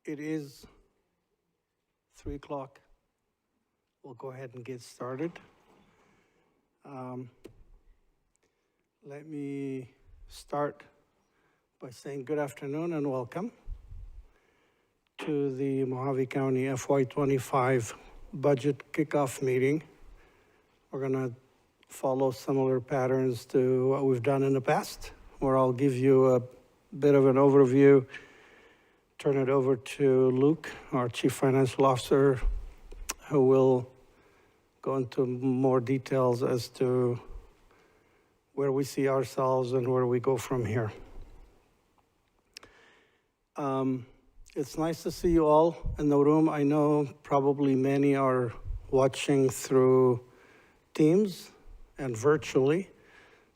It is 3 o'clock. We'll go ahead and get started. Let me start by saying good afternoon and welcome to the Mojave County FY25 budget kickoff meeting. We're going to follow similar patterns to what we've done in the past, where I'll give you a bit of an overview, turn it over to Luke, our Chief Financial Officer, who will go into more details as to where we see ourselves and where we go from here. It's nice to see you all in the room. I know probably many are watching through Teams and virtually.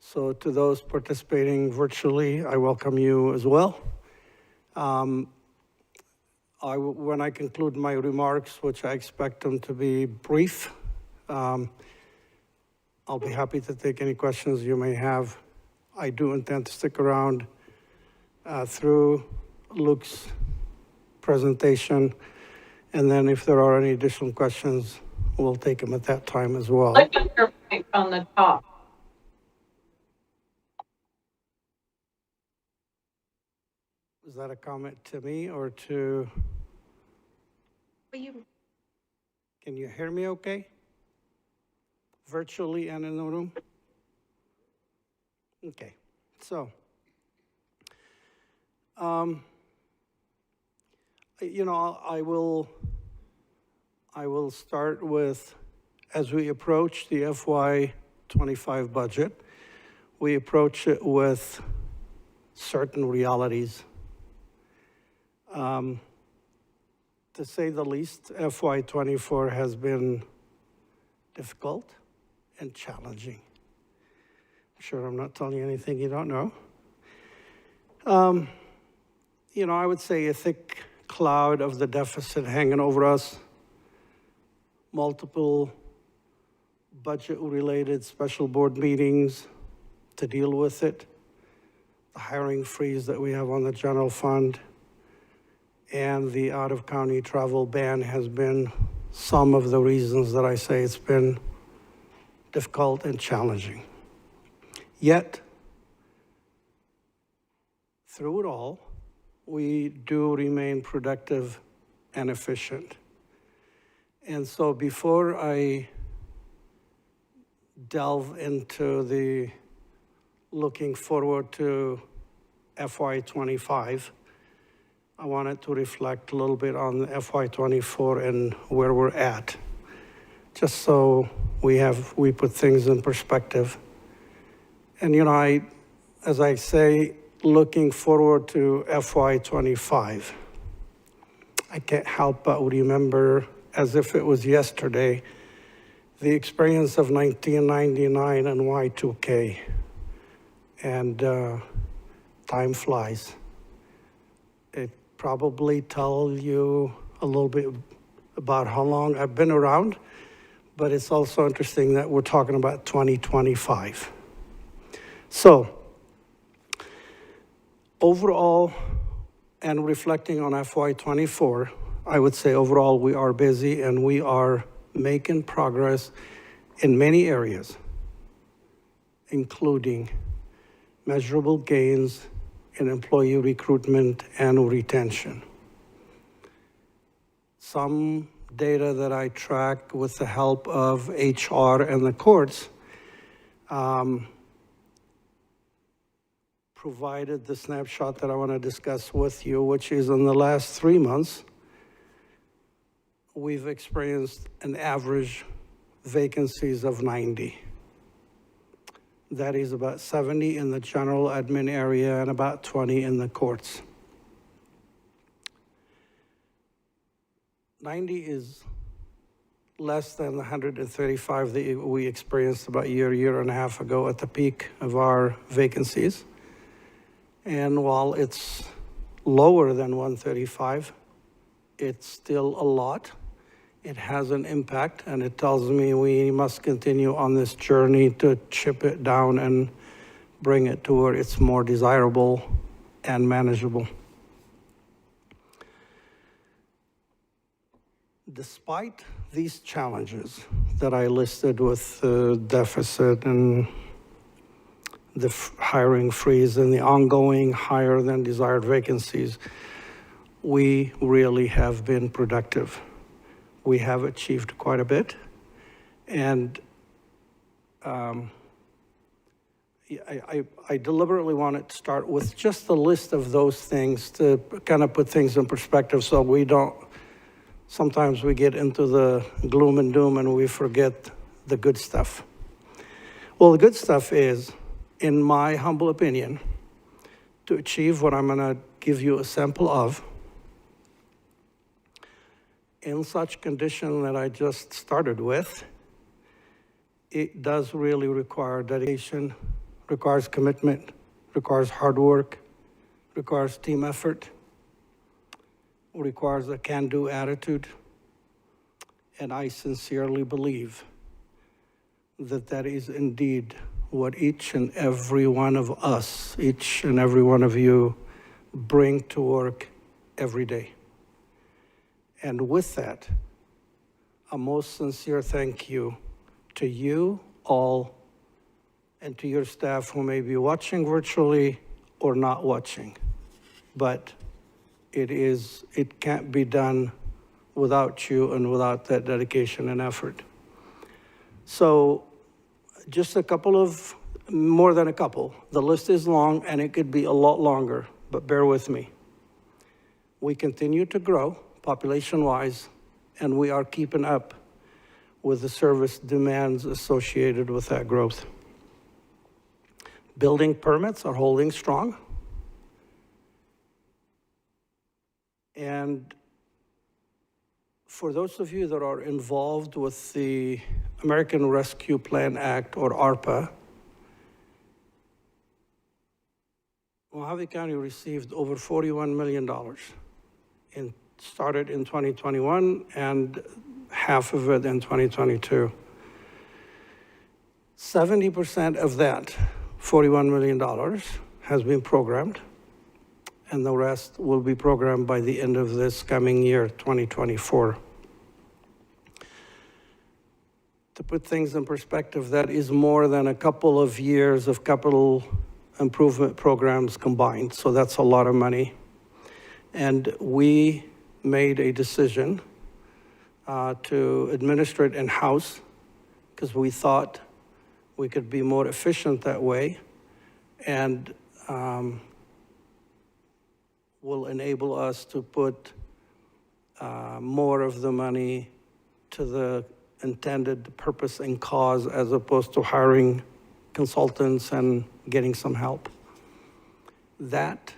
So to those participating virtually, I welcome you as well. When I conclude my remarks, which I expect them to be brief, I'll be happy to take any questions you may have. I do intend to stick around through Luke's presentation, and then if there are any additional questions, we'll take them at that time as well. Click on your mic on the top. Is that a comment to me or to? Can you hear me okay? Virtually and in the room? Okay, so, I will start with, as we approach the FY25 budget, we approach it with certain realities. To say the least, FY24 has been difficult and challenging. I'm sure I'm not telling you anything you don't know. I would say a thick cloud of the deficit hanging over us, multiple budget-related special board meetings to deal with it, the hiring freeze that we have on the general fund, and the out-of-county travel ban has been some of the reasons that I say it's been difficult and challenging. Yet, through it all, we do remain productive and efficient. And so before I delve into the looking forward to FY25, I wanted to reflect a little bit on FY24 and where we're at, just so we put things in perspective. And as I say, looking forward to FY25, I can't help but remember, as if it was yesterday, the experience of 1999 and Y2K, and time flies. It probably tells you a little bit about how long I've been around, but it's also interesting that we're talking about 2025. So, overall, and reflecting on FY24, I would say overall we are busy and we are making progress in many areas, including measurable gains in employee recruitment and retention. Some data that I track with the help of HR and the courts provided the snapshot that I want to discuss with you, which is in the last 3 months, we've experienced an average vacancies of 90. That is about 70 in the general admin area and about 20 in the courts. 90 is less than the 135 that we experienced about a year and a half ago at the peak of our vacancies. And while it's lower than 135, it's still a lot. It has an impact, and it tells me we must continue on this journey to chip it down and bring it to where it's more desirable and manageable. Despite these challenges that I listed with the deficit and the hiring freeze and the ongoing higher than desired vacancies, we really have been productive. We have achieved quite a bit. And I deliberately wanted to start with just a list of those things to kind of put things in perspective so we don't, sometimes we get into the gloom and doom and we forget the good stuff. Well, the good stuff is, in my humble opinion, to achieve what I'm going to give you a sample of, in such condition that I just started with, it does really require dedication, requires commitment, requires hard work, requires team effort, requires a can-do attitude. And I sincerely believe that that is indeed what each and every one of us, each and every one of you bring to work every day. And with that, a most sincere thank you to you all and to your staff who may be watching virtually or not watching. But it can't be done without you and without that dedication and effort. So just more than a couple. The list is long and it could be a lot longer, but bear with me. We continue to grow population-wise, and we are keeping up with the service demands associated with that growth. Building permits are holding strong. And for those of you that are involved with the American Rescue Plan Act, or ARPA, Mojave County received over $41 million. Started in 2021 and half of it in 2022. 70% of that $41 million has been programmed, and the rest will be programmed by the end of this coming year, 2024. To put things in perspective, that is more than a couple of years of capital improvement programs combined, so that's a lot of money. And we made a decision to administer it in-house because we thought we could be more efficient that way, and will enable us to put more of the money to the intended purpose and cause, as opposed to hiring consultants and getting some help. That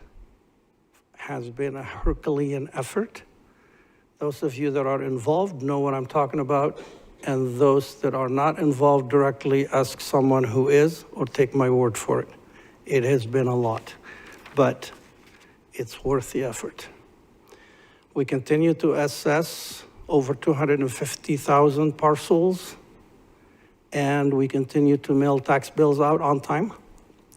has been a Herculean effort. Those of you that are involved know what I'm talking about, and those that are not involved directly, ask someone who is, or take my word for it. It has been a lot, but it's worth the effort. We continue to assess over 250,000 parcels, and we continue to mail tax bills out on time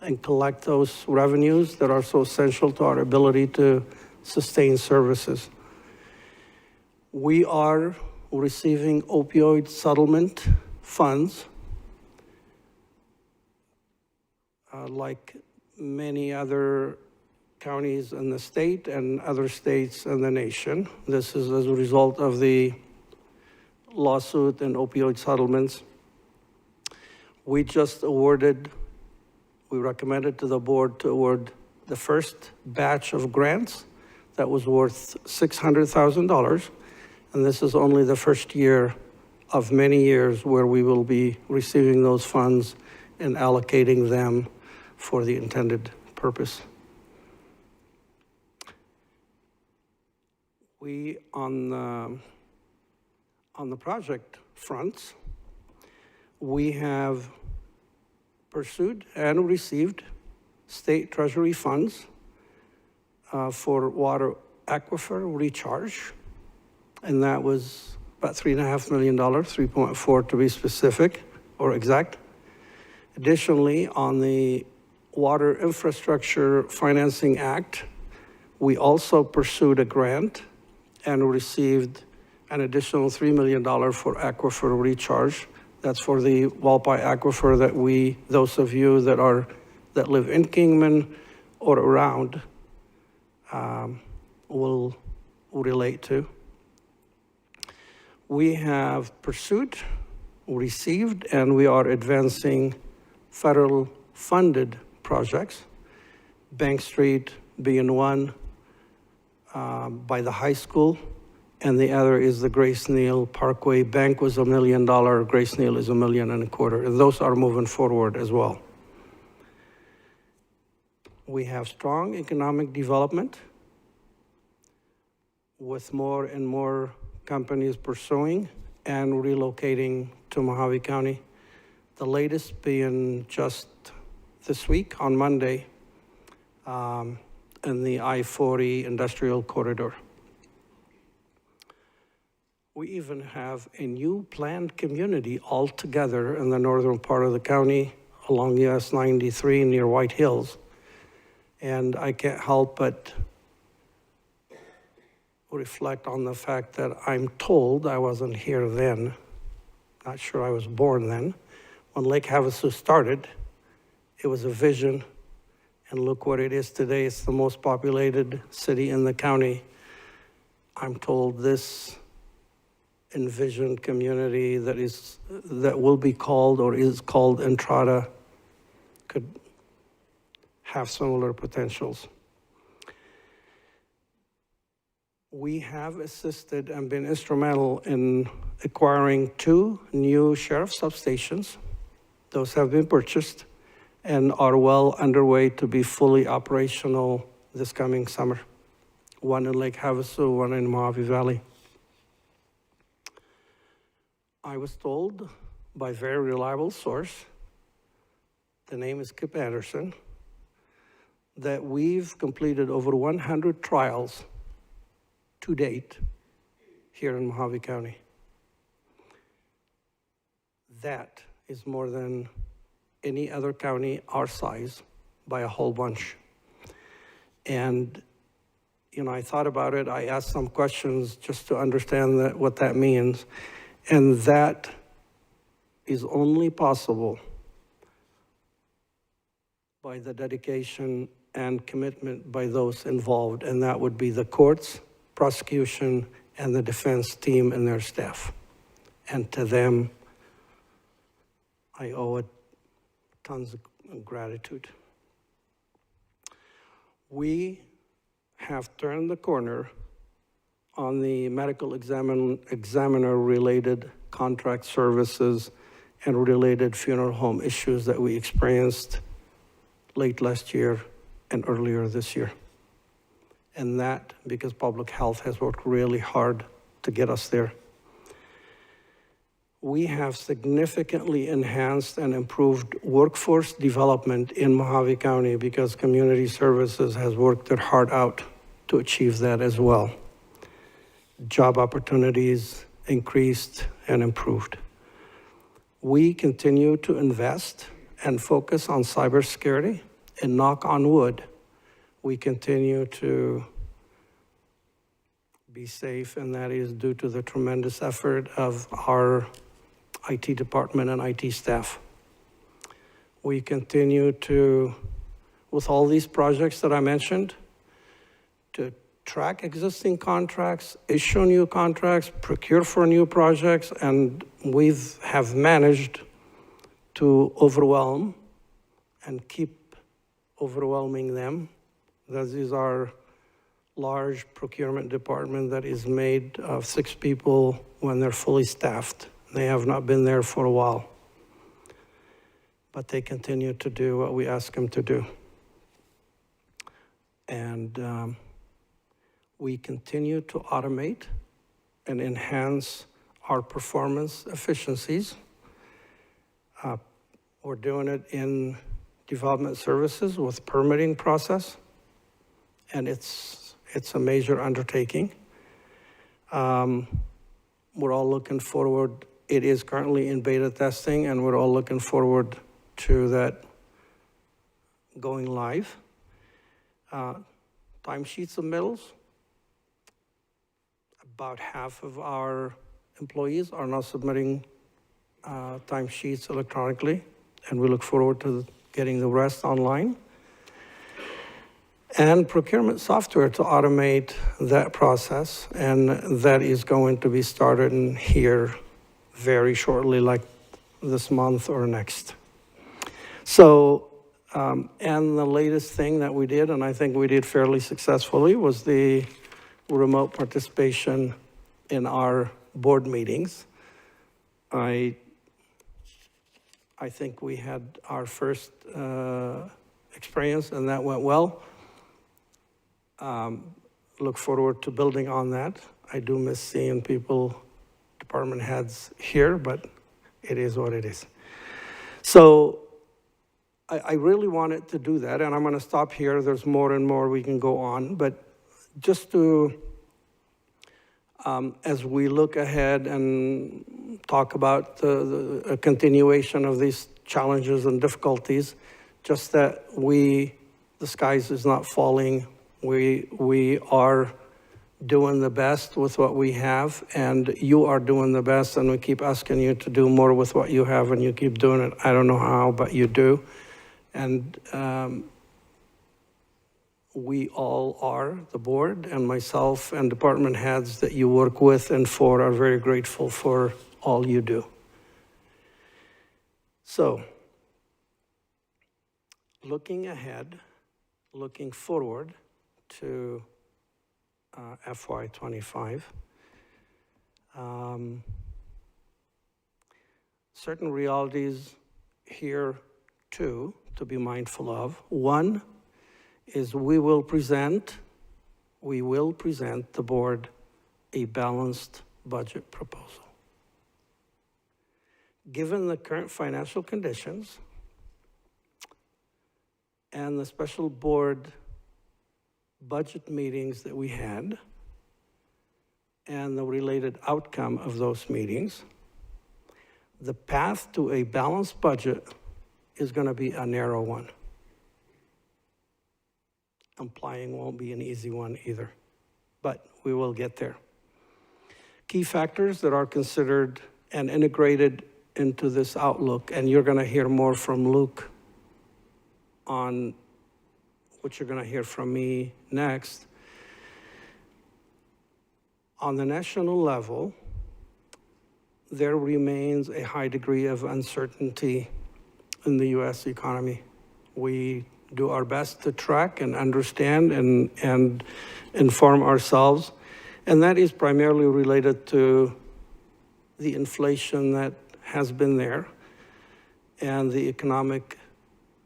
and collect those revenues that are so essential to our ability to sustain services. We are receiving opioid settlement funds, like many other counties in the state and other states in the nation. This is as a result of the lawsuit and opioid settlements. We recommended to the board to award the first batch of grants that was worth $600,000. And this is only the first year of many years where we will be receiving those funds and allocating them for the intended purpose. We, on the project fronts, we have pursued and received state treasury funds for water aquifer recharge. And that was about $3.5 million, 3.4 to be specific or exact. Additionally, on the Water Infrastructure Financing Act, we also pursued a grant and received an additional $3 million for aquifer recharge. That's for the Walpi aquifer that those of you that live in Kingman or around will relate to. We have pursued, received, and we are advancing federal funded projects. Bank Street being one by the high school, and the other is the Grace Neal Parkway. Bank was $1 million, Grace Neal is $1.25 million, and those are moving forward as well. We have strong economic development with more and more companies pursuing and relocating to Mojave County. The latest being just this week on Monday in the I-40 industrial corridor. We even have a new planned community altogether in the northern part of the county along US 93 near White Hills. And I can't help but reflect on the fact that I'm told, I wasn't here then, not sure I was born then, when Lake Havasu started, it was a vision, and look what it is today. It's the most populated city in the county. I'm told this envisioned community that will be called or is called Entrada could have similar potentials. We have assisted and been instrumental in acquiring 2 new sheriff substations. Those have been purchased and are well underway to be fully operational this coming summer. One in Lake Havasu, one in Mojave Valley. I was told by a very reliable source, the name is Kip Anderson, that we've completed over 100 trials to date here in Mojave County. That is more than any other county our size by a whole bunch. And, I thought about it. I asked some questions just to understand what that means. And that is only possible by the dedication and commitment by those involved, and that would be the courts, prosecution, and the defense team and their staff. And to them, I owe it tons of gratitude. We have turned the corner on the medical examiner-related contract services and related funeral home issues that we experienced late last year and earlier this year. And that because public health has worked really hard to get us there. We have significantly enhanced and improved workforce development in Mojave County because community services has worked their heart out to achieve that as well. Job opportunities increased and improved. We continue to invest and focus on cybersecurity, and knock on wood, we continue to be safe, and that is due to the tremendous effort of our IT department and IT staff. We continue to, with all these projects that I mentioned, to track existing contracts, issue new contracts, procure for new projects, and we have managed to overwhelm and keep overwhelming them. That is our large procurement department that is made of 6 people when they're fully staffed. They have not been there for a while, but they continue to do what we ask them to do. And we continue to automate and enhance our performance efficiencies. We're doing it in development services with permitting process, and it's a major undertaking. We're all looking forward. It is currently in beta testing, and we're all looking forward to that going live. Timesheet submittals, a About half of our employees are now submitting timesheets electronically, and we look forward to getting the rest online. And procurement software to automate that process, and that is going to be started in here very shortly, like this month or next. So, and the latest thing that we did, and I think we did fairly successfully, was the remote participation in our board meetings. I think we had our first experience, and that went well. Look forward to building on that. I do miss seeing people, department heads here, but it is what it is. So I really wanted to do that, and I'm going to stop here. There's more and more we can go on, but just to, as we look ahead and talk about a continuation of these challenges and difficulties, just that the skies is not falling. We are doing the best with what we have, and you are doing the best, and we keep asking you to do more with what you have, and you keep doing it. I don't know how, but you do. And we all are, the board and myself and department heads that you work with and for, are very grateful for all you do. So, looking ahead, looking forward to FY25, certain realities here too to be mindful of. One is we will present the board a balanced budget proposal. Given the current financial conditions and the special board budget meetings that we had and the related outcome of those meetings, the path to a balanced budget is going to be a narrow one. Implying won't be an easy one either, but we will get there. Key factors that are considered and integrated into this outlook, and you're going to hear more from Luke on what you're going to hear from me next. On the national level, there remains a high degree of uncertainty in the U.S. economy. We do our best to track and understand and inform ourselves, and that is primarily related to the inflation that has been there and the economic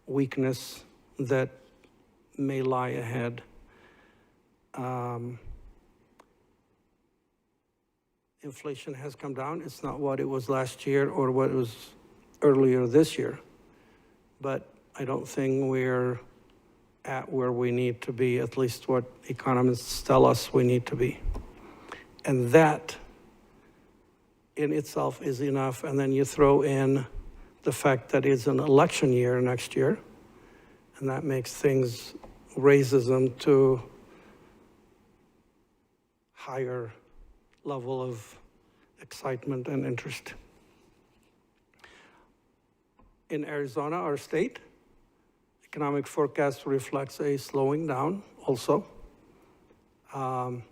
weakness that may lie ahead. Inflation has come down. It's not what it was last year or what it was earlier this year, but I don't think we're at where we need to be, at least what economists tell us we need to be. And that in itself is enough. And then you throw in the fact that it's an election year next year, and that makes things, raises them to higher level of excitement and interest. In Arizona, our state, economic forecast reflects a slowing down also. No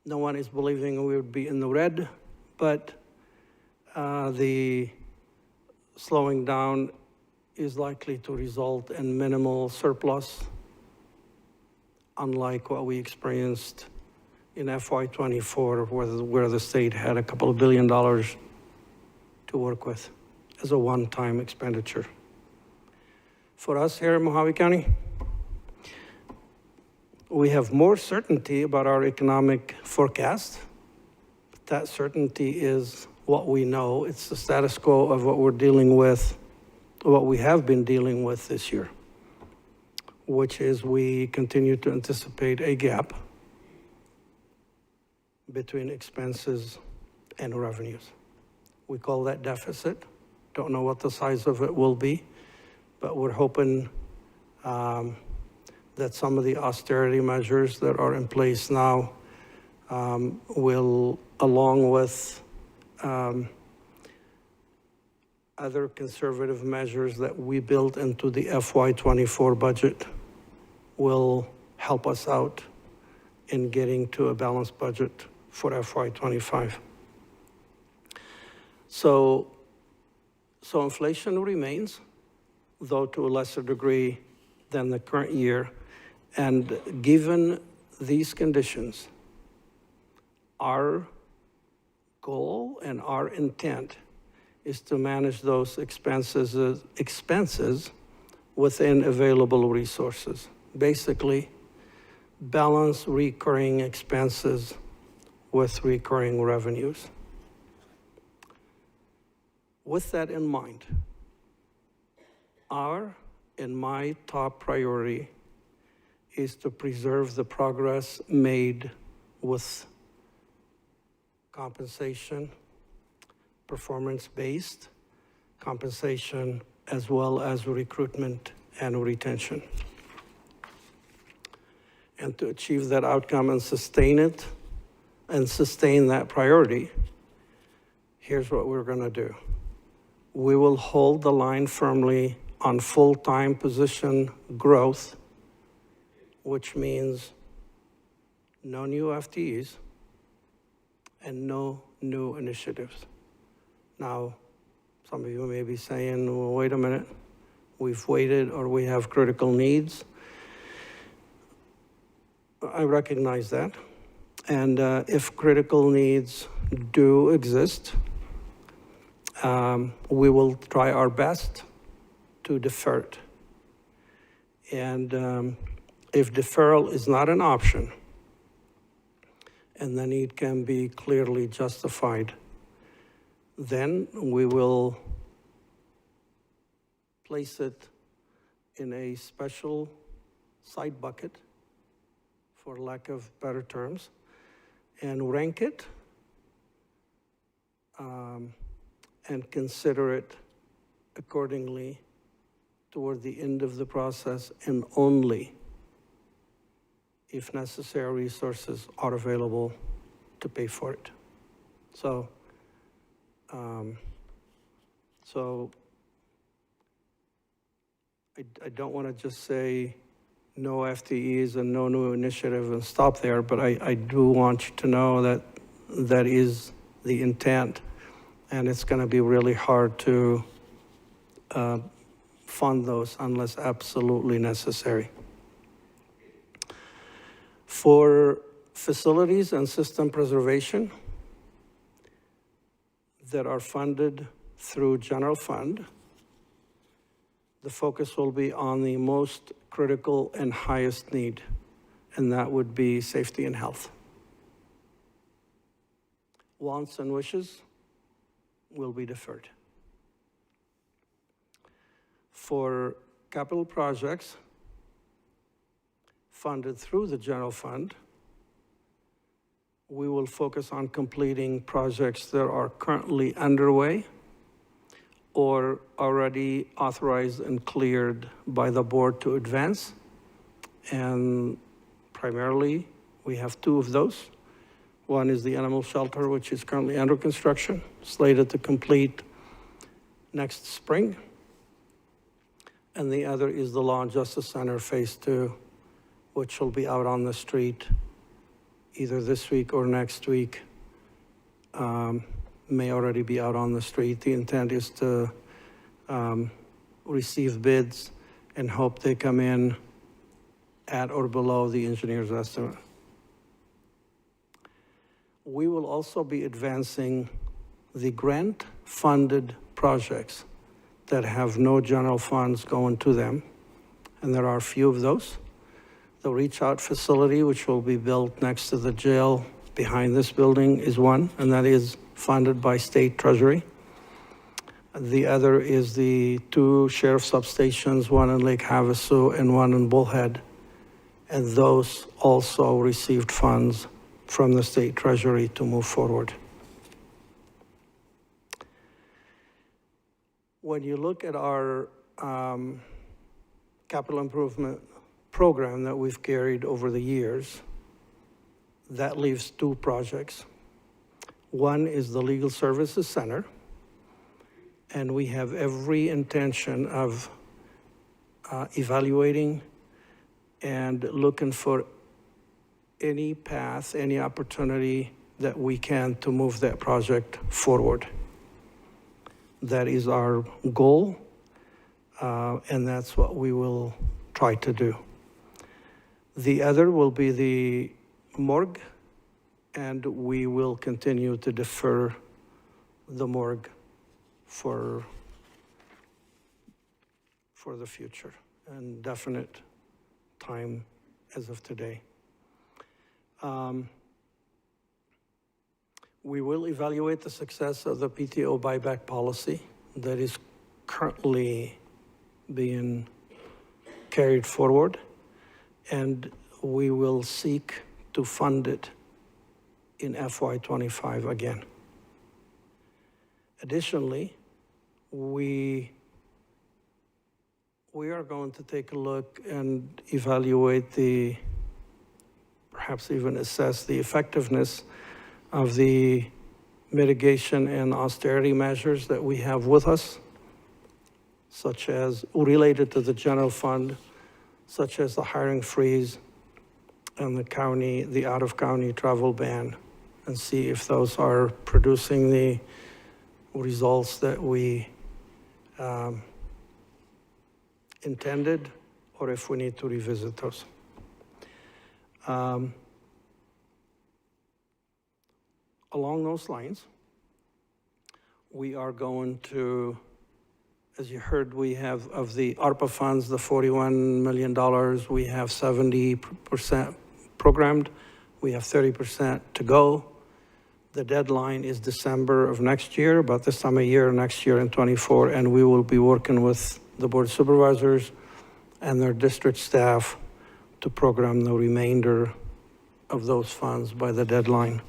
one is believing we would be in the red, but the slowing down is likely to result in minimal surplus, unlike what we experienced in FY24, where the state had a couple of $2 billion to work with as a one-time expenditure. For us here in Mojave County, we have more certainty about our economic forecast. That certainty is what we know. It's the status quo of what we're dealing with, what we have been dealing with this year, which is we continue to anticipate a gap between expenses and revenues. We call that deficit. Don't know what the size of it will be, but we're hoping that some of the austerity measures that are in place now will, along with other conservative measures that we built into the FY24 budget, will help us out in getting to a balanced budget for FY25. So inflation remains, though to a lesser degree than the current year. And given these conditions, our goal and our intent is to manage those expenses within available resources. Basically, balance recurring expenses with recurring revenues. With that in mind, our and my top priority is to preserve the progress made with compensation, performance-based compensation, as well as recruitment and retention. And to achieve that outcome and sustain it, and sustain that priority, here's what we're going to do. We will hold the line firmly on full-time position growth, which means no new FTEs and no new initiatives. Now, some of you may be saying, well, wait a minute, we've waited or we have critical needs. I recognize that. And if critical needs do exist, we will try our best to defer it. And if deferral is not an option, and the need can be clearly justified, then we will place it in a special side bucket, for lack of better terms, and rank it and consider it accordingly toward the end of the process, and only if necessary resources are available to pay for it. So I don't want to just say no FTEs and no new initiative and stop there, but I do want you to know that that is the intent, and it's going to be really hard to fund those unless absolutely necessary. For facilities and system preservation that are funded through general fund, the focus will be on the most critical and highest need, and that would be safety and health. Wants and wishes will be deferred. For capital projects funded through the general fund, we will focus on completing projects that are currently underway or already authorized and cleared by the board to advance. And primarily, we have two of those. One is the animal shelter, which is currently under construction, slated to complete next spring. And the other is the Law and Justice Center Phase 2, which will be out on the street either this week or next week. May already be out on the street. The intent is to receive bids and hope they come in at or below the engineer's estimate. We will also be advancing the grant-funded projects that have no general funds going to them, and there are a few of those. The Reach Out facility, which will be built next to the jail behind this building, is one, and that is funded by state treasury. The other is the two sheriff substations, one in Lake Havasu and one in Bullhead, and those also received funds from the state treasury to move forward. When you look at our capital improvement program that we've carried over the years, That leaves two projects. One is the Legal Services Center, and we have every intention of evaluating and looking for any path, any opportunity that we can to move that project forward. That is our goal, and that's what we will try to do. The other will be the morgue, and we will continue to defer the morgue for the future and definite time as of today. We will evaluate the success of the PTO buyback policy that is currently being carried forward, and we will seek to fund it in FY25 again. Additionally, we are going to take a look and evaluate perhaps even assess the effectiveness of the mitigation and austerity measures that we have with us, such as related to the general fund, such as the hiring freeze and the out-of-county travel ban, and see if those are producing the results that we intended, or if we need to revisit those. Along those lines, we are going to, as you heard, we have of the ARPA funds, the $41 million, we have 70% programmed, we have 30% to go. The deadline is December of next year, about this time of year, next year in 24, and we will be working with the Board of Supervisors and their district staff to program the remainder of those funds by the deadline.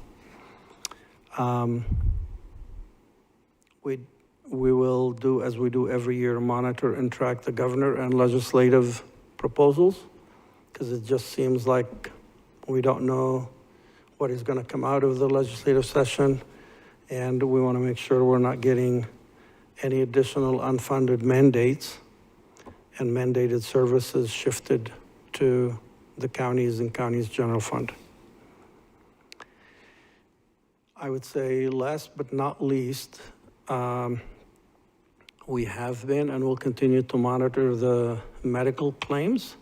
We will do, as we do every year, monitor and track the governor and legislative proposals, because it just seems like we don't know what is going to come out of the legislative session, and we want to make sure we're not getting any additional unfunded mandates and mandated services shifted to the counties and counties general fund. I would say last but not least, we have been and will continue to monitor the medical claims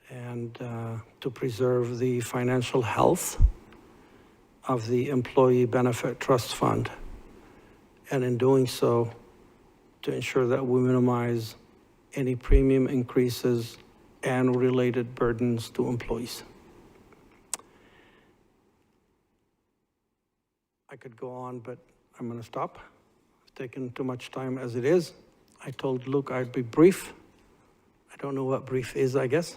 and to preserve the financial health of the Employee Benefit Trust Fund. And in doing so, to ensure that we minimize any premium increases and related burdens to employees. I could go on, but I'm going to stop. I've taken too much time as it is. I told Luke I'd be brief. I don't know what brief is, I guess.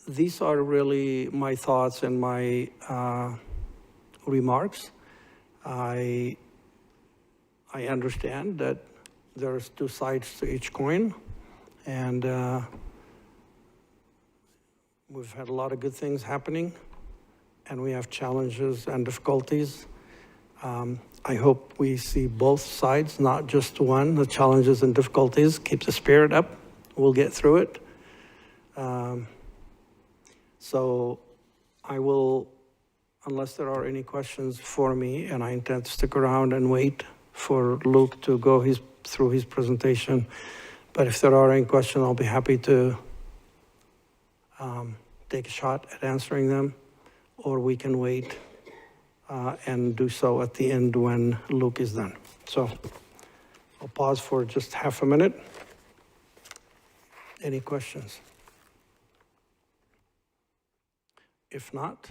These are really my thoughts and my remarks. I understand that there's two sides to each coin, and we've had a lot of good things happening, and we have challenges and difficulties. I hope we see both sides, not just one, the challenges and difficulties. Keep the spirit up. We'll get through it. So I will, unless there are any questions for me, and I intend to stick around and wait for Luke to go through his presentation. But if there are any questions, I'll be happy to take a shot at answering them, or we can wait and do so at the end when Luke is done. So I'll pause for just half a minute. Any questions? If not,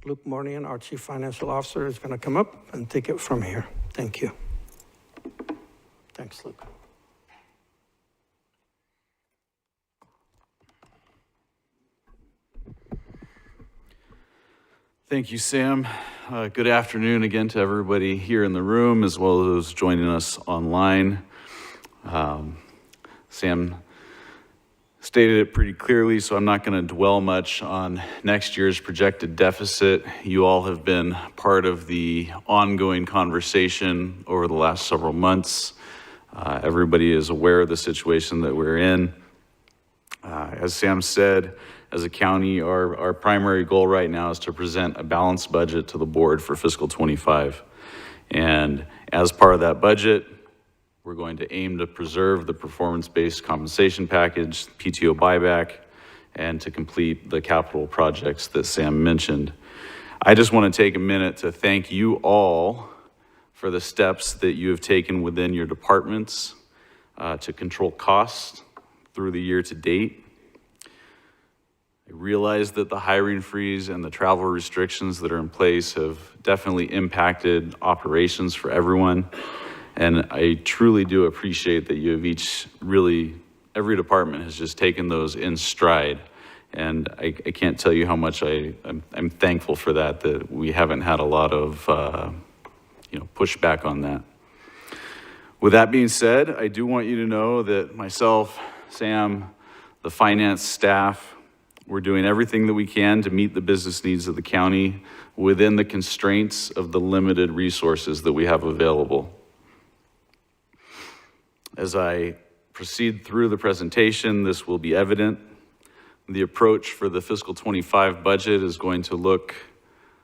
Luke Mornian, our Chief Financial Officer, is going to come up and take it from here. Thank you. Thanks, Luke. Thank you, Sam. Good afternoon again to everybody here in the room, as well as those joining us online. Sam stated it pretty clearly, so I'm not going to dwell much on next year's projected deficit. You all have been part of the ongoing conversation over the last several months. Everybody is aware of the situation that we're in. As Sam said, as a county, our primary goal right now is to present a balanced budget to the board for fiscal 25. And as part of that budget, we're going to aim to preserve the performance-based compensation package, PTO buyback, and to complete the capital projects that Sam mentioned. I just want to take a minute to thank you all for the steps that you have taken within your departments to control costs through the year to date. I realize that the hiring freeze and the travel restrictions that are in place have definitely impacted operations for everyone. And I truly do appreciate that you have each every department has just taken those in stride. And I can't tell you how much I'm thankful for that we haven't had a lot of pushback on that. With that being said, I do want you to know that myself, Sam, the finance staff, we're doing everything that we can to meet the business needs of the county within the constraints of the limited resources that we have available. As I proceed through the presentation, this will be evident. The approach for the fiscal 25 budget is going to look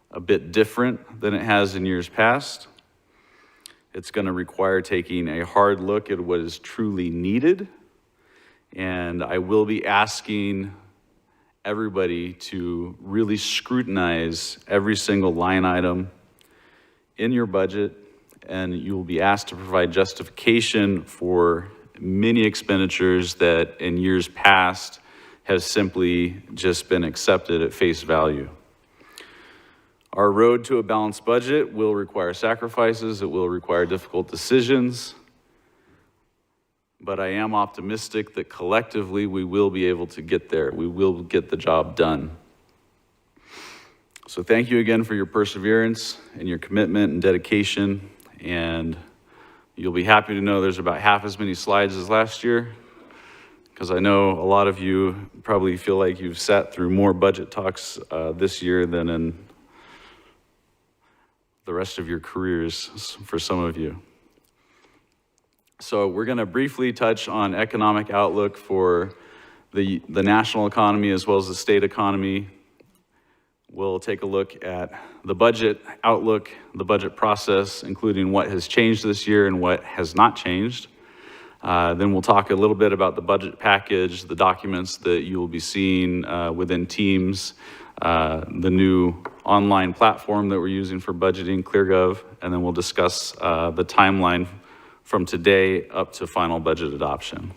a bit different than it has in years past. It's going to require taking a hard look at what is truly needed. And I will be asking everybody to really scrutinize every single line item in your budget, and you will be asked to provide justification for many expenditures that in years past has simply just been accepted at face value. Our road to a balanced budget will require sacrifices, it will require difficult decisions, but I am optimistic that collectively we will be able to get there. We will get the job done. So thank you again for your perseverance and your commitment and dedication. And you'll be happy to know there's about half as many slides as last year, because I know a lot of you probably feel like you've sat through more budget talks this year than in the rest of your careers for some of you. So we're going to briefly touch on economic outlook for the national economy as well as the state economy. We'll take a look at the budget outlook, the budget process, including what has changed this year and what has not changed. Then we'll talk a little bit about the budget package, the documents that you will be seeing within Teams, the new online platform that we're using for budgeting, ClearGov, and then we'll discuss the timeline from today up to final budget adoption.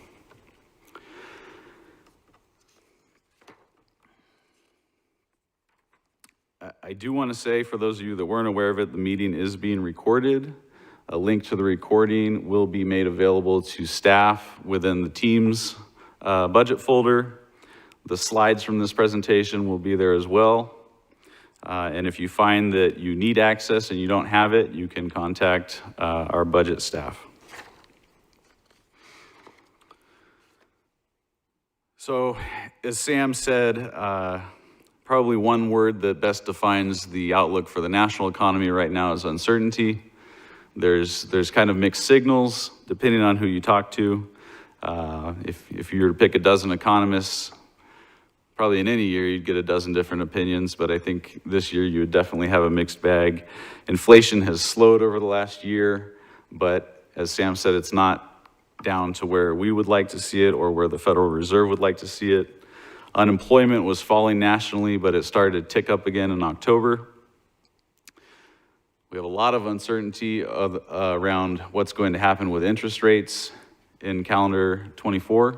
I do want to say, for those of you that weren't aware of it, the meeting is being recorded. A link to the recording will be made available to staff within the Teams budget folder. The slides from this presentation will be there as well. And if you find that you need access and you don't have it, you can contact our budget staff. So, as Sam said, probably one word that best defines the outlook for the national economy right now is uncertainty. There's kind of mixed signals depending on who you talk to. If you were to pick a dozen economists, probably in any year you'd get a dozen different opinions, but I think this year you would definitely have a mixed bag. Inflation has slowed over the last year, but as Sam said, it's not down to where we would like to see it or where the Federal Reserve would like to see it. Unemployment was falling nationally, but it started to tick up again in October. We have a lot of uncertainty around what's going to happen with interest rates in calendar 24.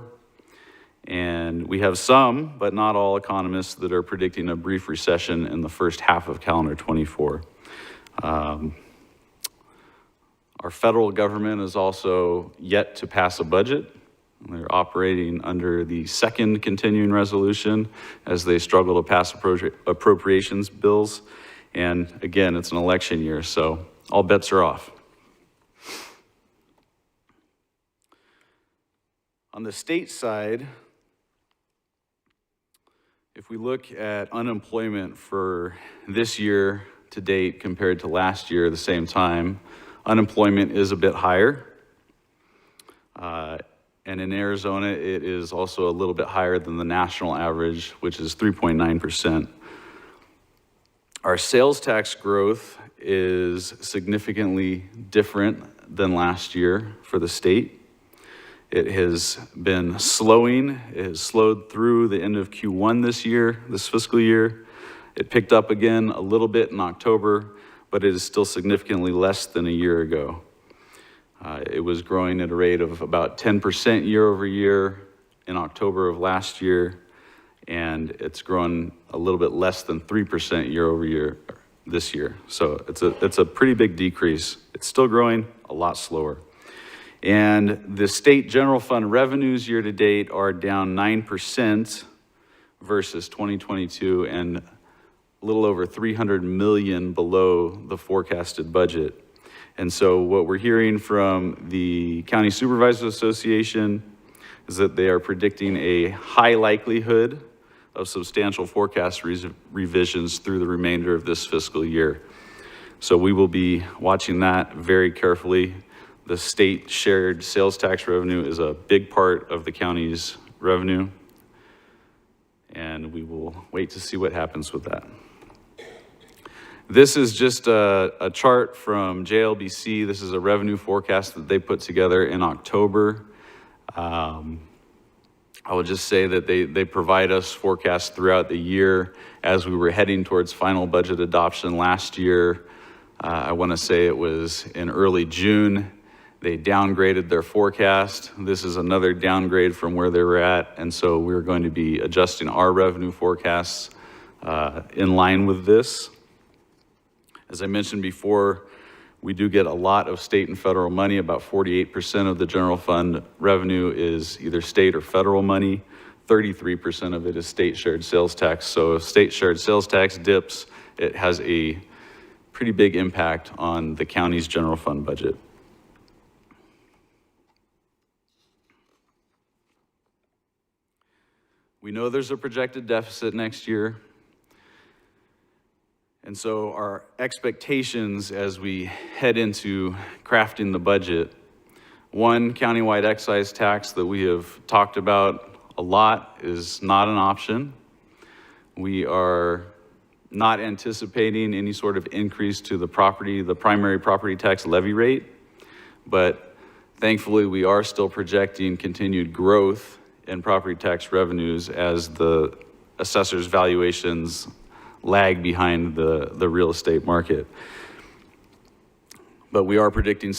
And we have some, but not all economists that are predicting a brief recession in the first half of calendar 24. Our federal government is also yet to pass a budget. They're operating under the second continuing resolution as they struggle to pass appropriations bills. And again, it's an election year, so all bets are off. On the state side, If we look at unemployment for this year to date compared to last year at the same time, unemployment is a bit higher. And in Arizona, it is also a little bit higher than the national average, which is 3.9%. Our sales tax growth is significantly different than last year for the state. It has been slowing. It has slowed through the end of Q1 this fiscal year. It picked up again a little bit in October, but it is still significantly less than a year ago. It was growing at a rate of about 10% year over year in October of last year, and it's grown a little bit less than 3% year over year this year. So it's a pretty big decrease. It's still growing a lot slower. And the state general fund revenues year to date are down 9% versus 2022 and a little over 300 million below the forecasted budget. And so what we're hearing from the County Supervisors Association is that they are predicting a high likelihood of substantial forecast revisions through the remainder of this fiscal year. So we will be watching that very carefully. The state shared sales tax revenue is a big part of the county's revenue, and we will wait to see what happens with that. This is just a chart from JLBC. This is a revenue forecast that they put together in October. I will just say that they provide us forecasts throughout the year as we were heading towards final budget adoption last year. I want to say it was in early June. They downgraded their forecast. This is another downgrade from where they were at, and so we're going to be adjusting our revenue forecasts in line with this. As I mentioned before, we do get a lot of state and federal money. About 48% of the general fund revenue is either state or federal money. 33% of it is state shared sales tax. So if state shared sales tax dips, it has a pretty big impact on the county's general fund budget. We know there's a projected deficit next year. And so our expectations as we head into crafting the budget, one, countywide excise tax that we have talked about a lot is not an option. We are not anticipating any sort of increase to the primary property tax levy rate, but thankfully we are still projecting continued growth in property tax revenues as the assessor's valuations lag behind the real estate market. But we are predicting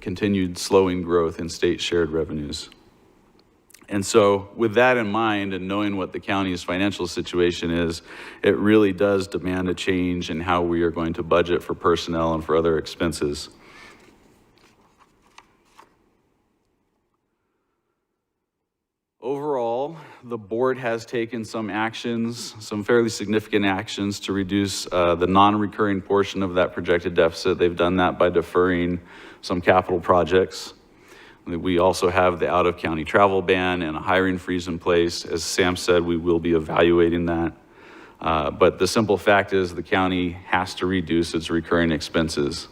continued slowing growth in state shared revenues. And so with that in mind and knowing what the county's financial situation is, it really does demand a change in how we are going to budget for personnel and for other expenses. Overall, the board has taken some actions, some fairly significant actions to reduce the non-recurring portion of that projected deficit. They've done that by deferring some capital projects. We also have the out-of-county travel ban and a hiring freeze in place. As Sam said, we will be evaluating that. But the simple fact is the county has to reduce its recurring expenses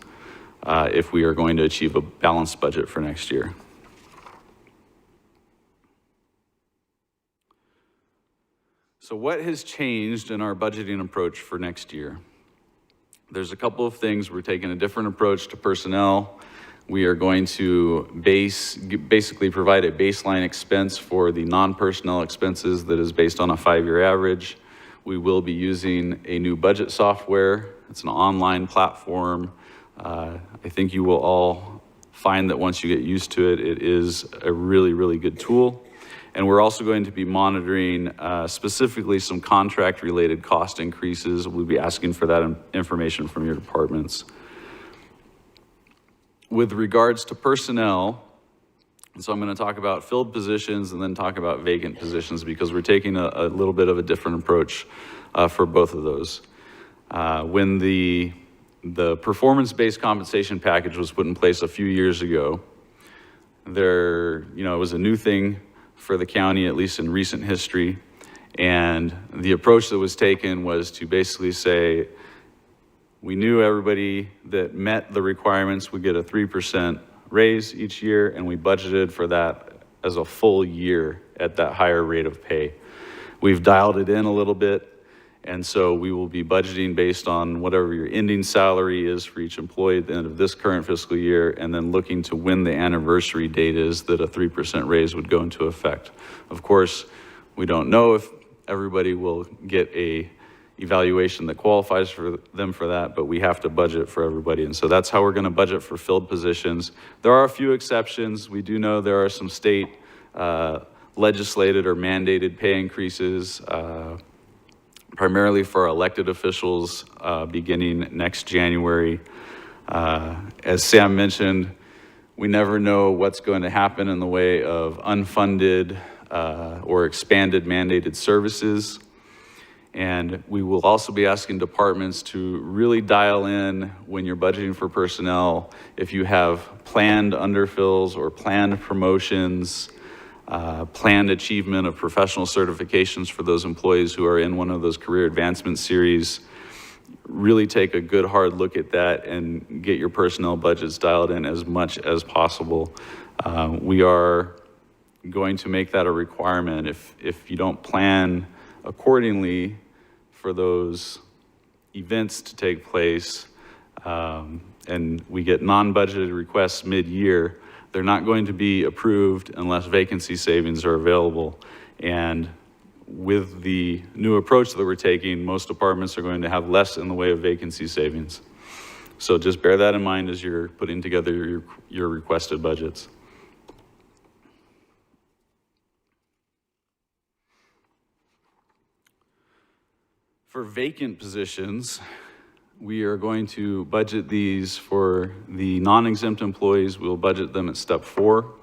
if we are going to achieve a balanced budget for next year. So what has changed in our budgeting approach for next year? There's a couple of things. We're taking a different approach to personnel. We are going to basically provide a baseline expense for the non-personnel expenses that is based on a 5-year average. We will be using a new budget software. It's an online platform. I think you will all find that once you get used to it, it is a really, really good tool. And we're also going to be monitoring specifically some contract-related cost increases. We'll be asking for that information from your departments. With regards to personnel, so I'm going to talk about filled positions and then talk about vacant positions because we're taking a little bit of a different approach for both of those. When the performance-based compensation package was put in place a few years ago, it was a new thing for the county, at least in recent history. And the approach that was taken was to basically say, we knew everybody that met the requirements would get a 3% raise each year, and we budgeted for that as a full year at that higher rate of pay. We've dialed it in a little bit, and so we will be budgeting based on whatever your ending salary is for each employee at the end of this current fiscal year, and then looking to when the anniversary date is that a 3% raise would go into effect. Of course, we don't know if everybody will get a evaluation that qualifies for them for that, but we have to budget for everybody. And so that's how we're going to budget for filled positions. There are a few exceptions. We do know there are some state legislated or mandated pay increases, primarily for elected officials beginning next January. As Sam mentioned, we never know what's going to happen in the way of unfunded or expanded mandated services. And we will also be asking departments to really dial in when you're budgeting for personnel, if you have planned underfills or planned promotions, planned achievement of professional certifications for those employees who are in one of those career advancement series. Really take a good hard look at that and get your personnel budgets dialed in as much as possible. We are going to make that a requirement. If you don't plan accordingly for those events to take place, and we get non-budgeted requests mid-year, they're not going to be approved unless vacancy savings are available. And with the new approach that we're taking, most departments are going to have less in the way of vacancy savings. So just bear that in mind as you're putting together your requested budgets. For vacant positions, we are going to budget these for the non-exempt employees. We'll budget them at step 4.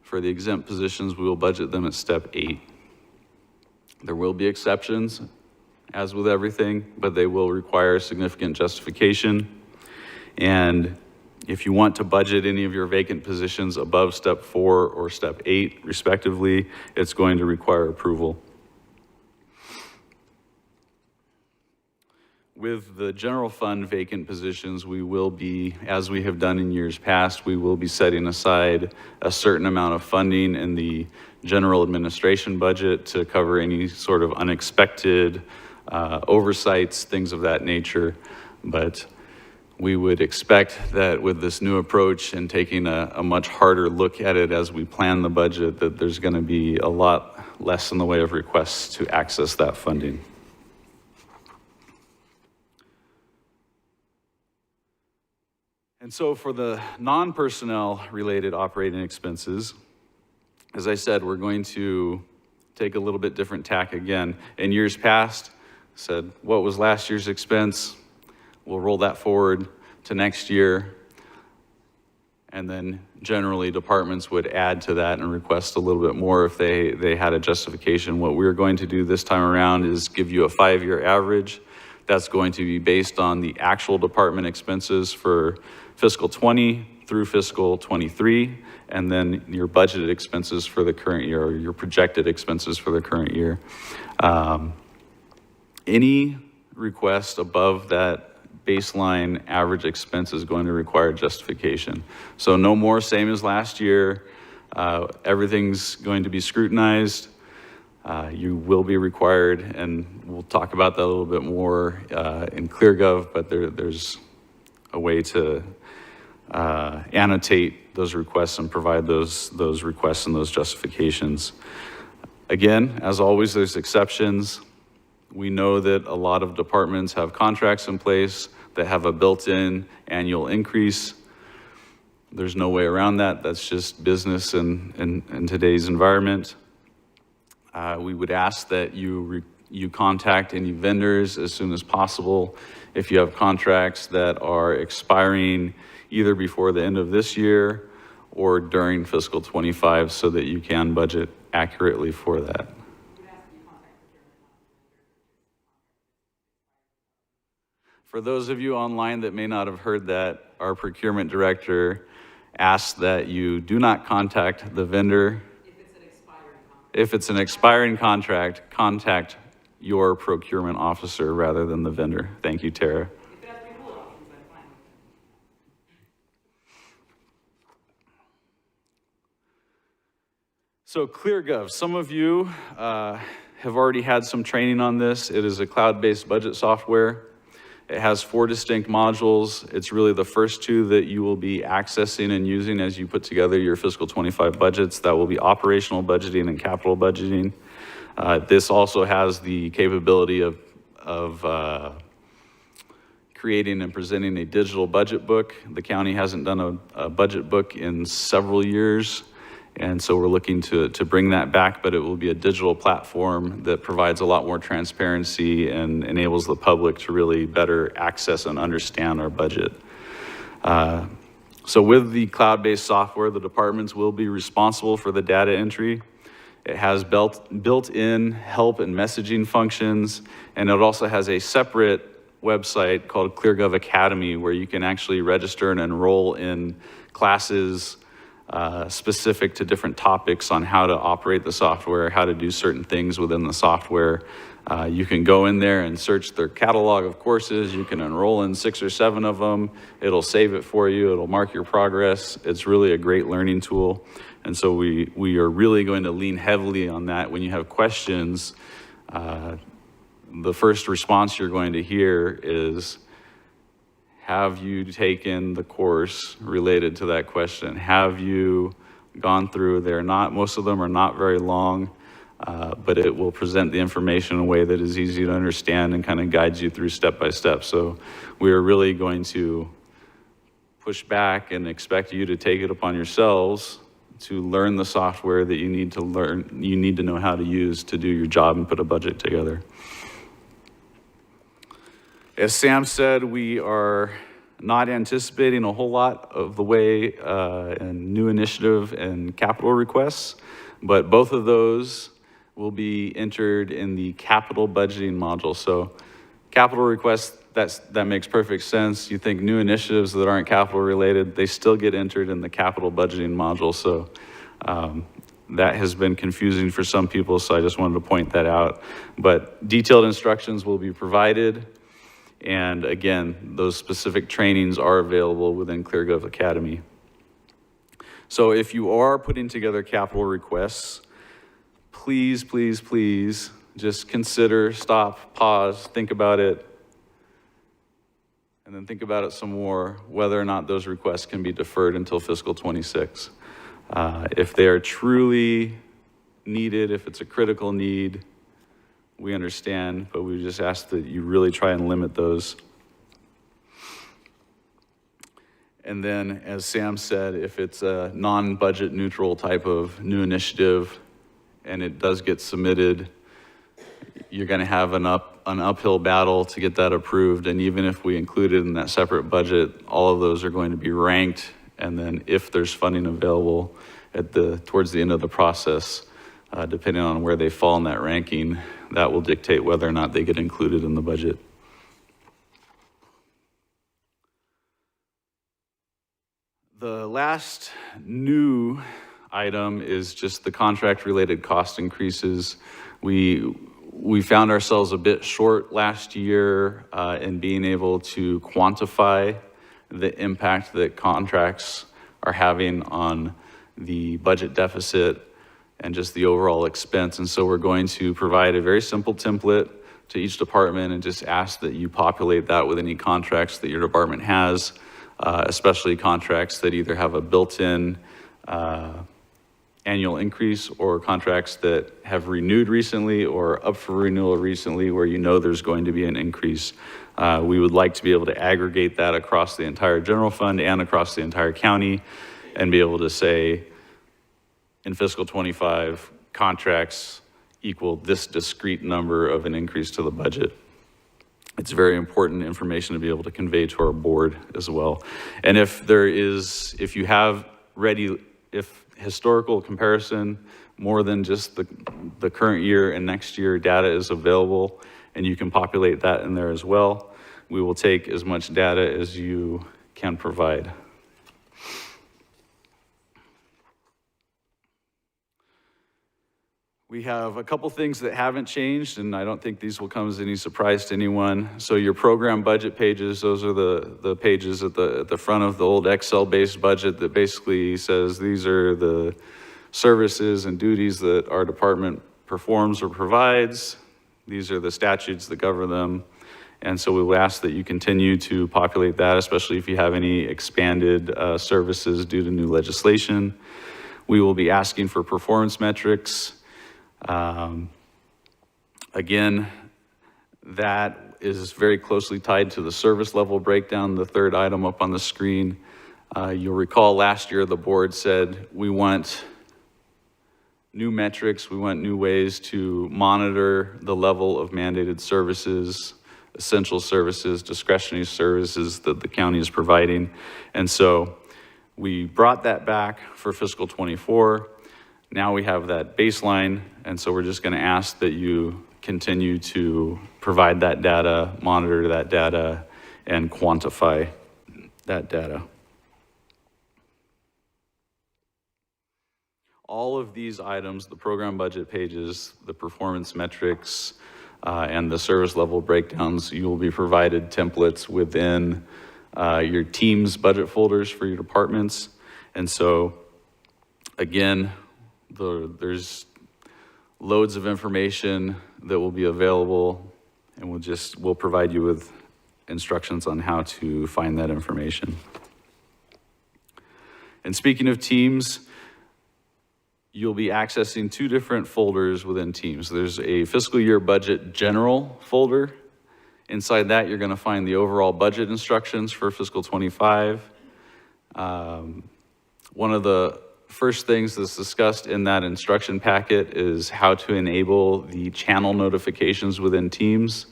For the exempt positions, we will budget them at step 8. There will be exceptions, as with everything, but they will require significant justification. And if you want to budget any of your vacant positions above step 4 or step 8, respectively, it's going to require approval. With the general fund vacant positions, we will be, as we have done in years past, we will be setting aside a certain amount of funding in the general administration budget to cover any sort of unexpected oversights, things of that nature. But we would expect that with this new approach and taking a much harder look at it as we plan the budget, that there's going to be a lot less in the way of requests to access that funding. And so for the non-personnel related operating expenses, as I said, we're going to take a little bit different tack again. In years past, said, what was last year's expense? We'll roll that forward to next year. And then generally departments would add to that and request a little bit more if they had a justification. What we're going to do this time around is give you a 5-year average. That's going to be based on the actual department expenses for fiscal 20 through fiscal 23, and then your budgeted expenses for the current year, or your projected expenses for the current year. Any request above that baseline average expense is going to require justification. So no more same as last year. Everything's going to be scrutinized. You will be required, and we'll talk about that a little bit more in ClearGov, but there's a way to annotate those requests and provide those requests and those justifications. Again, as always, there's exceptions. We know that a lot of departments have contracts in place that have a built-in annual increase. There's no way around that. That's just business in today's environment. We would ask that you contact any vendors as soon as possible if you have contracts that are expiring either before the end of this year or during fiscal 25, so that you can budget accurately for that. For those of you online that may not have heard that, our procurement director asked that you do not contact the vendor. If it's an expiring contract. If it's an expiring contract, contact your procurement officer rather than the vendor. Thank you, Tara. So ClearGov, some of you have already had some training on this. It is a cloud-based budget software. It has 4 distinct modules. It's really the first 2 that you will be accessing and using as you put together your fiscal 25 budgets. That will be operational budgeting and capital budgeting. This also has the capability of creating and presenting a digital budget book. The county hasn't done a budget book in several years, and so we're looking to bring that back, but it will be a digital platform that provides a lot more transparency and enables the public to really better access and understand our budget. So with the cloud-based software, the departments will be responsible for the data entry. It has built-in help and messaging functions, and it also has a separate website called ClearGov Academy where you can actually register and enroll in classes specific to different topics on how to operate the software, how to do certain things within the software. You can go in there and search their catalog of courses. You can enroll in 6 or 7 of them. It'll save it for you. It'll mark your progress. It's really a great learning tool. And so we are really going to lean heavily on that. When you have questions, the first response you're going to hear is, have you taken the course related to that question? Have you gone through? Most of them are not very long, but it will present the information in a way that is easy to understand and kind of guides you through step by step. So we are really going to push back and expect you to take it upon yourselves to learn the software that you need to know how to use to do your job and put a budget together. As Sam said, we are not anticipating a whole lot of the way in new initiative and capital requests, but both of those will be entered in the capital budgeting module. So capital requests, that makes perfect sense. You think new initiatives that aren't capital related, they still get entered in the capital budgeting module. So that has been confusing for some people, so I just wanted to point that out. But detailed instructions will be provided. And again, those specific trainings are available within ClearGov Academy. So if you are putting together capital requests, please, please, please just consider, stop, pause, think about it, and then think about it some more, whether or not those requests can be deferred until fiscal 26. If they are truly needed, if it's a critical need, we understand, but we just ask that you really try and limit those. And then, as Sam said, if it's a non-budget neutral type of new initiative and it does get submitted, you're going to have an uphill battle to get that approved. And even if we include it in that separate budget, all of those are going to be ranked. And then if there's funding available towards the end of the process, depending on where they fall in that ranking, that will dictate whether or not they get included in the budget. The last new item is just the contract-related cost increases. We found ourselves a bit short last year in being able to quantify the impact that contracts are having on the budget deficit and just the overall expense. And so we're going to provide a very simple template to each department and just ask that you populate that with any contracts that your department has, especially contracts that either have a built-in annual increase or contracts that have renewed recently or up for renewal recently where you know there's going to be an increase. We would like to be able to aggregate that across the entire general fund and across the entire county and be able to say, in fiscal 25, contracts equal this discrete number of an increase to the budget. It's very important information to be able to convey to our board as well. And if you have ready, if historical comparison more than just the current year and next year data is available and you can populate that in there as well, we will take as much data as you can provide. We have a couple things that haven't changed, and I don't think these will come as any surprise to anyone. So your program budget pages, those are the pages at the front of the old Excel-based budget that basically says these are the services and duties that our department performs or provides. These are the statutes that govern them. And so we will ask that you continue to populate that, especially if you have any expanded services due to new legislation. We will be asking for performance metrics. Again, that is very closely tied to the service level breakdown, the third item up on the screen. You'll recall last year the board said we want new metrics, we want new ways to monitor the level of mandated services, essential services, discretionary services that the county is providing. And so we brought that back for fiscal 24. Now we have that baseline, and so we're just going to ask that you continue to provide that data, monitor that data, and quantify that data. All of these items, the program budget pages, the performance metrics, and the service level breakdowns, you will be provided templates within your team's budget folders for your departments. And so, again, there's loads of information that will be available, and we'll provide you with instructions on how to find that information. And speaking of teams, you'll be accessing two different folders within Teams. There's a fiscal year budget general folder. Inside that, you're going to find the overall budget instructions for fiscal 25. One of the first things that's discussed in that instruction packet is how to enable the channel notifications within Teams.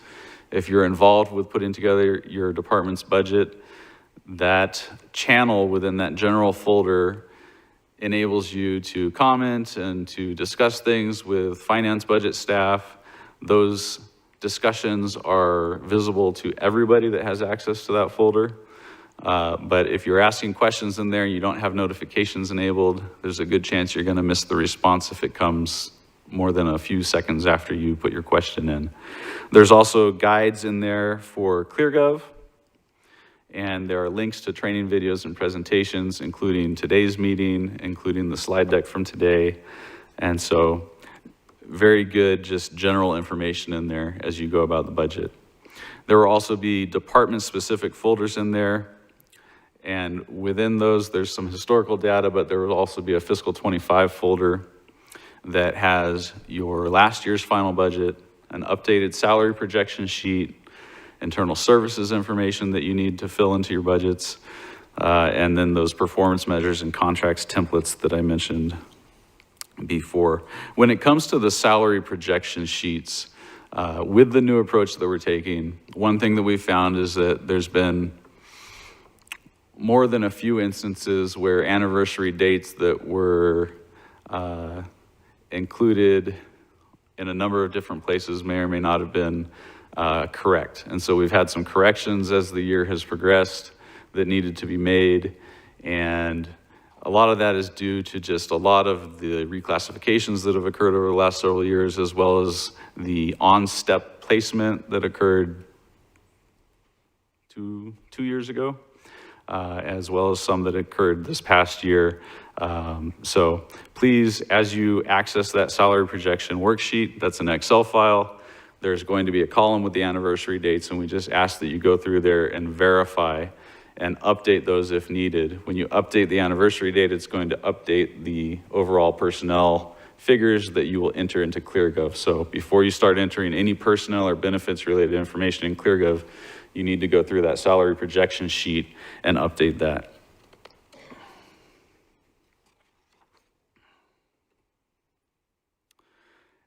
If you're involved with putting together your department's budget, that channel within that general folder enables you to comment and to discuss things with finance budget staff. Those discussions are visible to everybody that has access to that folder. But if you're asking questions in there and you don't have notifications enabled, there's a good chance you're going to miss the response if it comes more than a few seconds after you put your question in. There's also guides in there for ClearGov, and there are links to training videos and presentations, including today's meeting, including the slide deck from today. And so very good, just general information in there as you go about the budget. There will also be department-specific folders in there. And within those, there's some historical data, but there will also be a fiscal 25 folder that has your last year's final budget, an updated salary projection sheet, internal services information that you need to fill into your budgets, and then those performance measures and contracts templates that I mentioned before. When it comes to the salary projection sheets, with the new approach that we're taking, one thing that we found is that there's been more than a few instances where anniversary dates that were included in a number of different places may or may not have been correct. And so we've had some corrections as the year has progressed that needed to be made. And a lot of that is due to just a lot of the reclassifications that have occurred over the last several years, as well as the on-step placement that occurred two years ago, as well as some that occurred this past year. So please, as you access that salary projection worksheet, that's an Excel file, there's going to be a column with the anniversary dates, and we just ask that you go through there and verify and update those if needed. When you update the anniversary date, it's going to update the overall personnel figures that you will enter into ClearGov. So before you start entering any personnel or benefits related information in ClearGov, you need to go through that salary projection sheet and update that.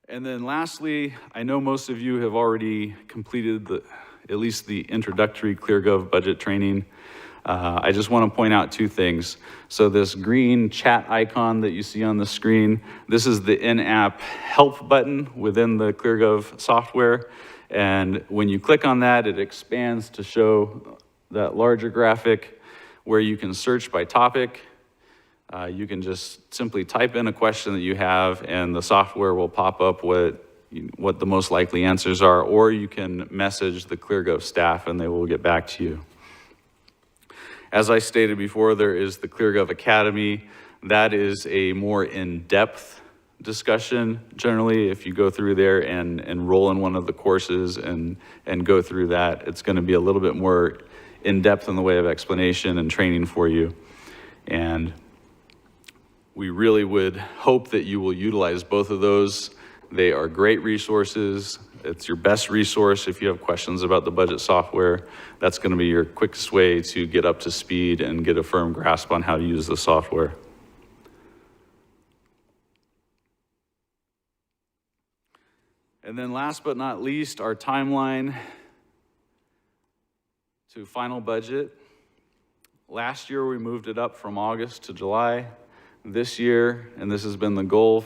And then lastly, I know most of you have already completed at least the introductory ClearGov budget training. I just want to point out two things. So this green chat icon that you see on the screen, this is the in-app help button within the ClearGov software. And when you click on that, it expands to show that larger graphic where you can search by topic. You can just simply type in a question that you have and the software will pop up what the most likely answers are, or you can message the ClearGov staff and they will get back to you. As I stated before, there is the ClearGov Academy. That is a more in-depth discussion. Generally, if you go through there and enroll in one of the courses and go through that, it's going to be a little bit more in-depth in the way of explanation and training for you. And we really would hope that you will utilize both of those. They are great resources. It's your best resource if you have questions about the budget software. That's going to be your quickest way to get up to speed and get a firm grasp on how to use the software. And then last but not least, our timeline to final budget. Last year, we moved it up from August to July. This year, and this has been the goal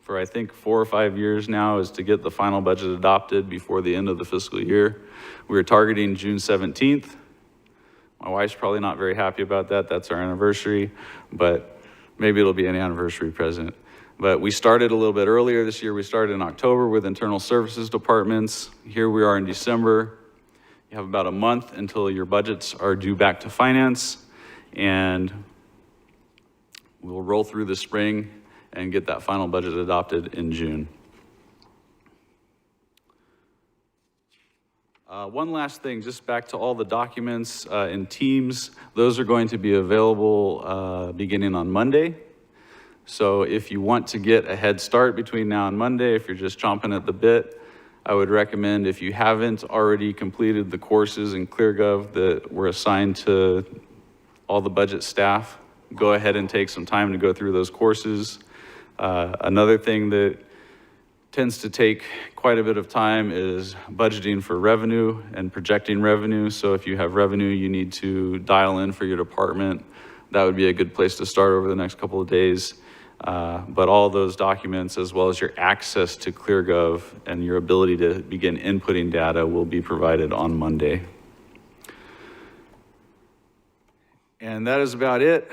for I think 4 or 5 years now, is to get the final budget adopted before the end of the fiscal year. We are targeting June 17th. My wife's probably not very happy about that. That's our anniversary, but maybe it'll be an anniversary present. But we started a little bit earlier this year. We started in October with internal services departments. Here we are in December. You have about a month until your budgets are due back to finance, and we'll roll through the spring and get that final budget adopted in June. One last thing, just back to all the documents in Teams. Those are going to be available beginning on Monday. So if you want to get a head start between now and Monday, if you're just chomping at the bit, I would recommend, if you haven't already completed the courses in ClearGov that were assigned to all the budget staff, go ahead and take some time to go through those courses. Another thing that tends to take quite a bit of time is budgeting for revenue and projecting revenue. So if you have revenue you need to dial in for your department, that would be a good place to start over the next couple of days. But all those documents, as well as your access to ClearGov and your ability to begin inputting data, will be provided on Monday. And that is about it.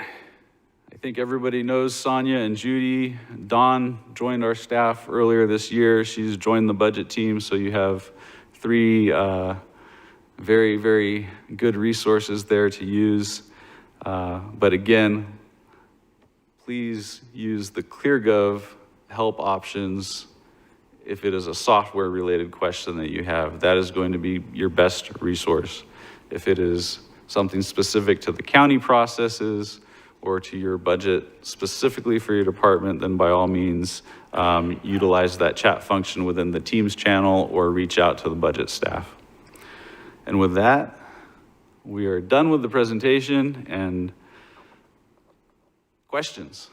I think everybody knows Sonia and Judy. Dawn joined our staff earlier this year. She's joined the budget team, so you have 3 very, very good resources there to use. But again, please use the ClearGov help options if it is a software related question that you have. That is going to be your best resource. If it is something specific to the county processes or to your budget specifically for your department, then by all means, utilize that chat function within the Teams channel or reach out to the budget staff. And with that, we are done with the presentation and questions.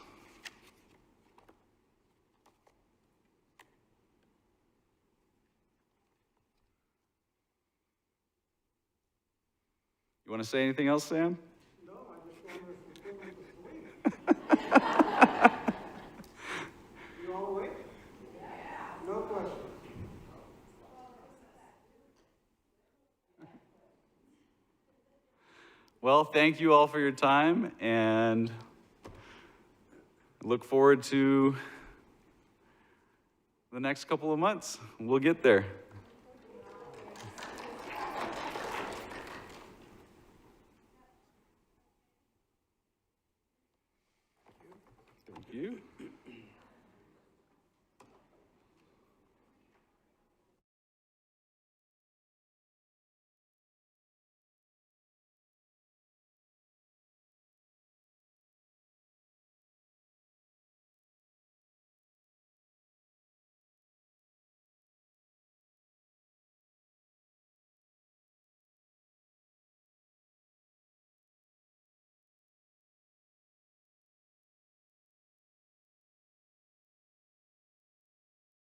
You want to say anything else, Sam? No, I just wonder if the children are asleep. You all awake? No question. Well, thank you all for your time, and look forward to the next couple of months. We'll get there.